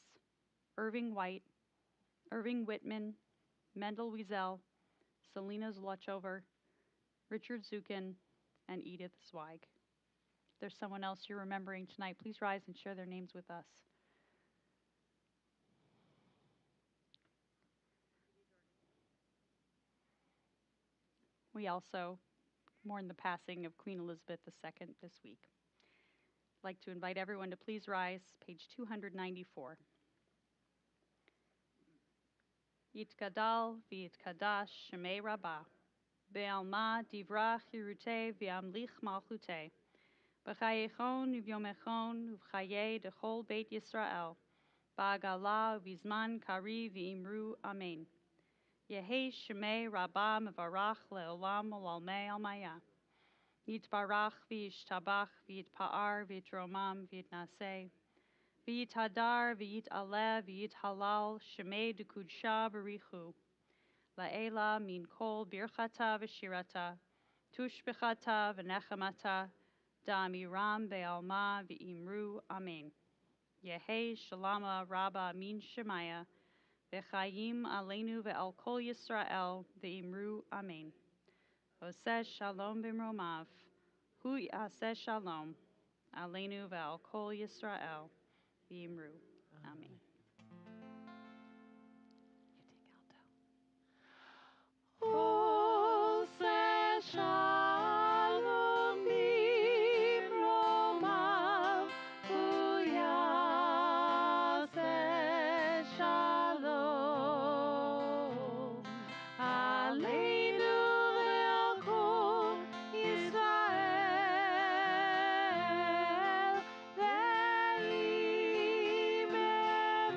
Irving White, Irving Whitman, Mendel Wiesel, Selena Zlochover, Richard Zukin, and Edith Zweig. If there's someone else you're remembering tonight, please rise and share their names with us. We also mourn the passing of Queen Elizabeth II this week. I'd like to invite everyone to please rise, page 294. Yitkadal v'yitkadash shemei rabbah, be'alma divra chirute v'amlich malchute, b'chayechon u'vyomechon u'v'chaye dechol beit Yisrael, ba'agala u'vizman kari v'imru amen. Yehi shemei rabbah mevarach le'olam u'lalmei almaya. Yitbarach v'yishtabach v'yitpa'ar v'yitromam v'yitnaseh. V'yithadar v'yit'aleh v'yithalal shemei dekudsha b'richu. La'ela min kol birchata v'shirata, tushbechata v'nechamata, da'amiram be'alma v'imru amen. Yehi shalama rabba min shemaya, v'chayim aleinu ve'al kol Yisrael v'imru amen. Oseh shalom b'mromav, hu yaseh shalom, aleinu ve'al kol Yisrael v'imru amen. Oseh shalom b'mromav, hu yaseh shalom, aleinu ve'al kol Yisrael ve'yimeru.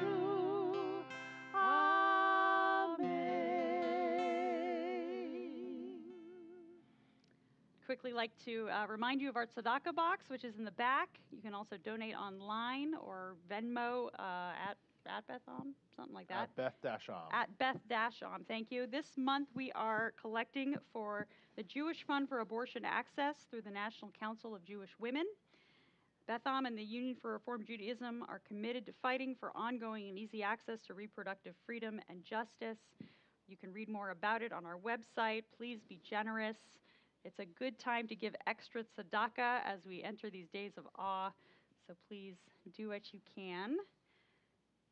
Amen. quickly like to remind you of our tzedakah box, which is in the back. You can also donate online or Venmo at Betham, something like that. At Beth-Am. At Beth-Am, thank you. This month we are collecting for the Jewish Fund for Abortion Access through the National Council of Jewish Women. Betham and the Union for Reform Judaism are committed to fighting for ongoing and easy access to reproductive freedom and justice. You can read more about it on our website. Please be generous. It's a good time to give extra tzedakah as we enter these days of awe. So please do what you can.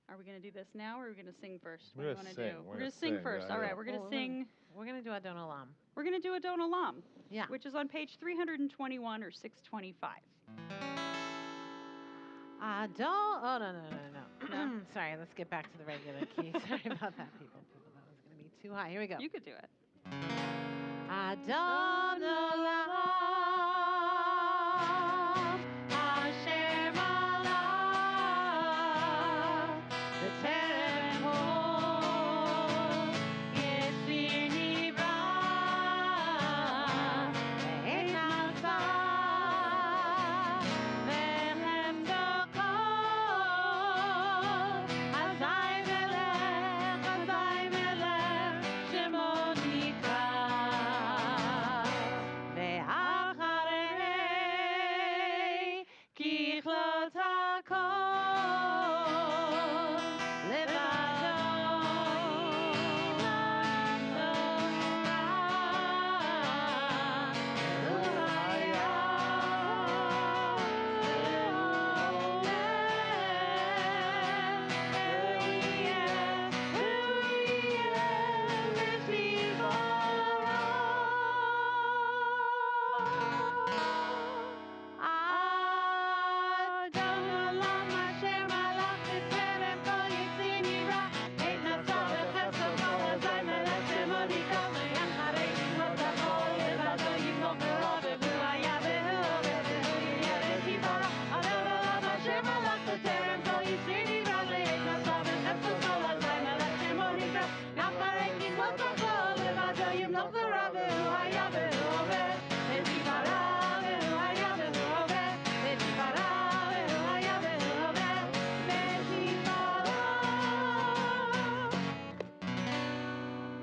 Are we going to do this now, or are we going to sing first? What do you want to do? We're going to sing first. All right, we're going to sing. We're going to do Adon Olam. We're going to do Adon Olam. Yeah. Which is on page 321 or 625. Oh, no. Sorry, let's get back to the regular key. Sorry about that, people. That was going to be too high. Here we go. You could do it. Adon Olam, Asher Malach, B'Terem Hol, Yetzir Nivra, Ve'et Nasa, Ve'Hemdo Kol, Azai Melech, Shemo Nikra. Ve'acharei kichlot hakol levado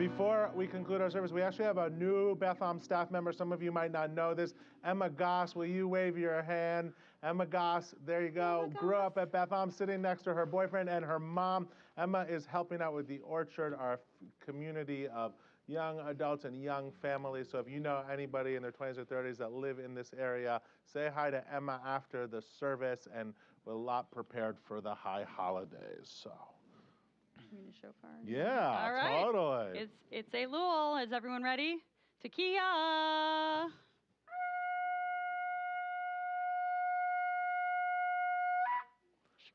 Before we conclude our service, we actually have a new Betham staff member. Some of you might not know this. Emma Goss, will you wave your hand? Emma Goss, there you go. Grew up at Betham, sitting next to her boyfriend and her mom. Emma is helping out with the Orchard, our community of young adults and young families. So if you know anybody in their 20s or 30s that live in this area, say hi to Emma after the service, and we're a lot prepared for the high holidays. So. You mean a shofar? Yeah, all right. Totally. It's Elul. Is everyone ready? Tekiah.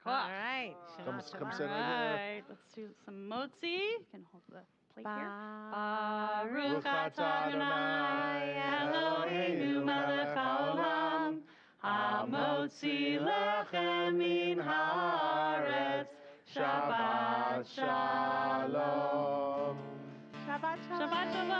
All right. Come sit All right here. right. Let's do some motzi. You can hold the plate here. Baruch atah Adonai Eloheinu melech haolam, hamotzi lechem min haaretz. Shabbat shalom. Shabbat shalom. Shabbat shalom.